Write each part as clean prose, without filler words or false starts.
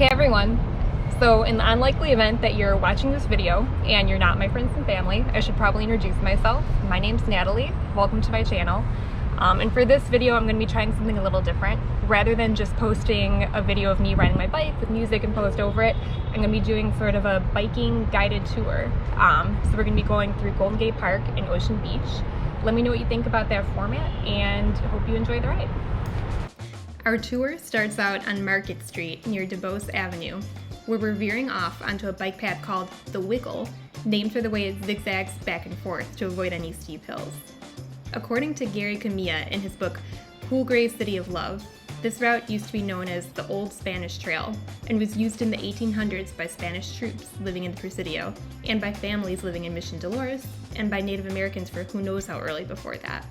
Hey everyone! So in the unlikely event that you're watching this video and you're not my friends and family, I should probably introduce myself. My name's Natalie. Welcome to my channel. And for this video I'm going to be trying something a little different. Rather than just posting a video of me riding my bike with music and post over it, I'm going to be doing sort of a biking guided tour. So we're going to be going through Golden Gate Park and Ocean Beach. Let me know what you think about that format and hope you enjoy the ride. Our tour starts out on Market Street near DuBose Avenue, where we're veering off onto a bike path called the Wiggle, named for the way it zigzags back and forth to avoid any steep hills. According to Gary Camilla in his book Cool Gray City of Love, this route used to be known as the Old Spanish Trail and was used in the 1800s by Spanish troops living in the Presidio, and by families living in Mission Dolores, and by Native Americans for who knows how early before that.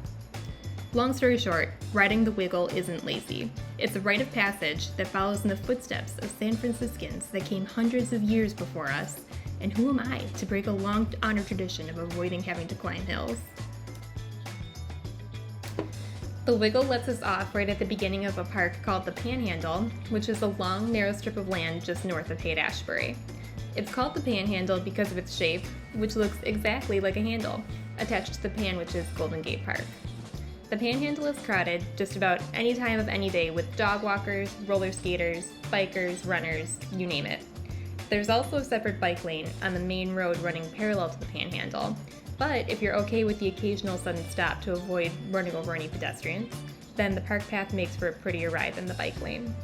Long story short, riding the Wiggle isn't lazy. It's a rite of passage that follows in the footsteps of San Franciscans that came hundreds of years before us, and who am I to break a long-honored tradition of avoiding having to climb hills? The Wiggle lets us off right at the beginning of a park called the Panhandle, which is a long, narrow strip of land just north of Haight-Ashbury. It's called the Panhandle because of its shape, which looks exactly like a handle, attached to the pan, which is Golden Gate Park. The Panhandle is crowded just about any time of any day with dog walkers, roller skaters, bikers, runners, you name it. There's also a separate bike lane on the main road running parallel to the Panhandle, but if you're okay with the occasional sudden stop to avoid running over any pedestrians, then the park path makes for a prettier ride than the bike lane.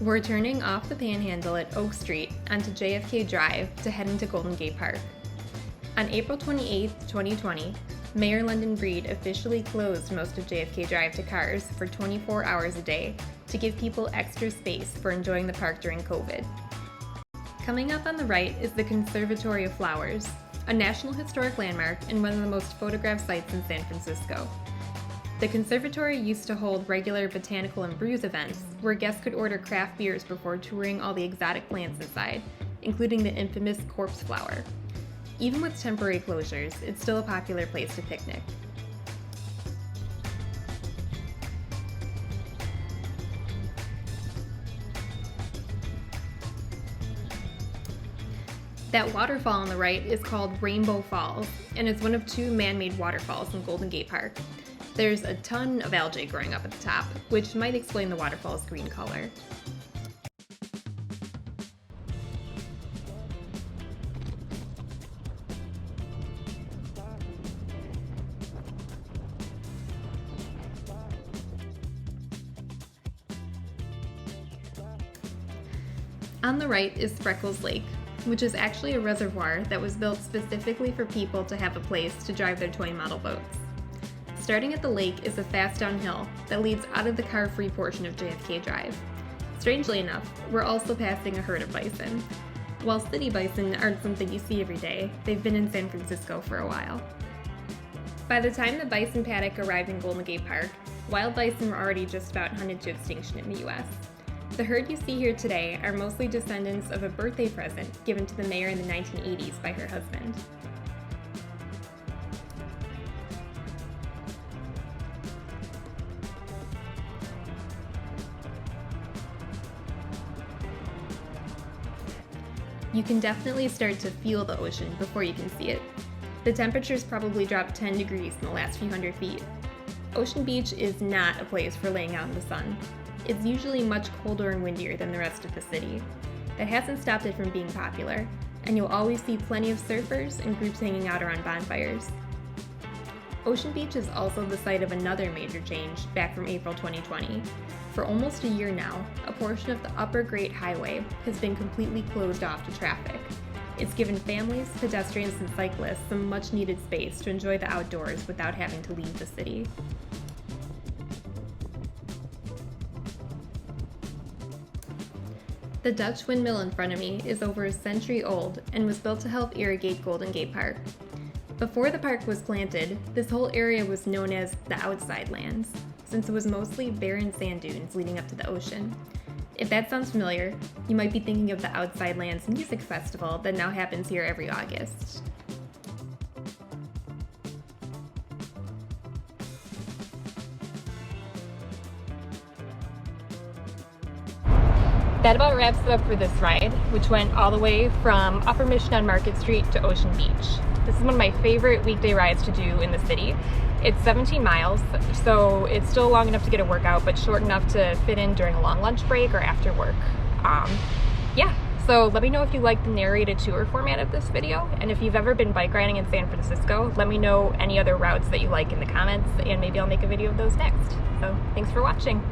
We're turning off the Panhandle at Oak Street onto JFK Drive to head into Golden Gate Park. On April 28, 2020, Mayor London Breed officially closed most of JFK Drive to cars for 24 hours a day to give people extra space for enjoying the park during COVID. Coming up on the right is the Conservatory of Flowers, a National Historic Landmark and one of the most photographed sites in San Francisco. The conservatory used to hold regular botanical and brews events where guests could order craft beers before touring all the exotic plants inside, including the infamous corpse flower. Even with temporary closures, it's still a popular place to picnic. That waterfall on the right is called Rainbow Falls, and it's one of two man-made waterfalls in Golden Gate Park. There's a ton of algae growing up at the top, which might explain the waterfall's green color. On the right is Freckles Lake, which is actually a reservoir that was built specifically for people to have a place to drive their toy model boats. Starting at the lake is a fast downhill that leads out of the car-free portion of JFK Drive. Strangely enough, we're also passing a herd of bison. While city bison aren't something you see every day, they've been in San Francisco for a while. By the time the bison paddock arrived in Golden Gate Park, wild bison were already just about hunted to extinction in the US. The herd you see here today are mostly descendants of a birthday present given to the mayor in the 1980s by her husband. You can definitely start to feel the ocean before you can see it. The temperature's probably dropped 10 degrees in the last few hundred feet. Ocean Beach is not a place for laying out in the sun. It's usually much colder and windier than the rest of the city. That hasn't stopped it from being popular, and you'll always see plenty of surfers and groups hanging out around bonfires. Ocean Beach is also the site of another major change back from April 2020. For almost a year now, a portion of the Upper Great Highway has been completely closed off to traffic. It's given families, pedestrians, and cyclists some much-needed space to enjoy the outdoors without having to leave the city. The Dutch windmill in front of me is over a century old and was built to help irrigate Golden Gate Park. Before the park was planted, this whole area was known as the Outside Lands, since it was mostly barren sand dunes leading up to the ocean. If that sounds familiar, you might be thinking of the Outside Lands Music Festival that now happens here every August. that about wraps it up for this ride, which went all the way from Upper Mission on Market Street to Ocean Beach. This is one of my favorite weekday rides to do in the city. It's 17 miles, so it's still long enough to get a workout, but short enough to fit in during a long lunch break or after work. Yeah, so let me know if you like the narrated tour format of this video, and if you've ever been bike riding in San Francisco, let me know any other routes that you like in the comments, and maybe I'll make a video of those next. So thanks for watching.